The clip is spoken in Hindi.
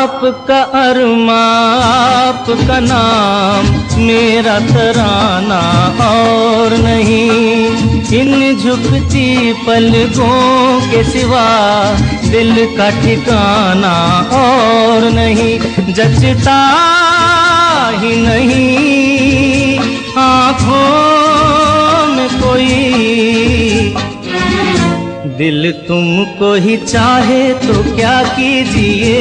आपका अरमा आपका नाम मेरा तराना और नहीं। इन झुकती पलकों के सिवा दिल का ठिकाना और नहीं। जचता ही नहीं आँखों में कोई, दिल तुमको ही चाहे तो क्या कीजिए।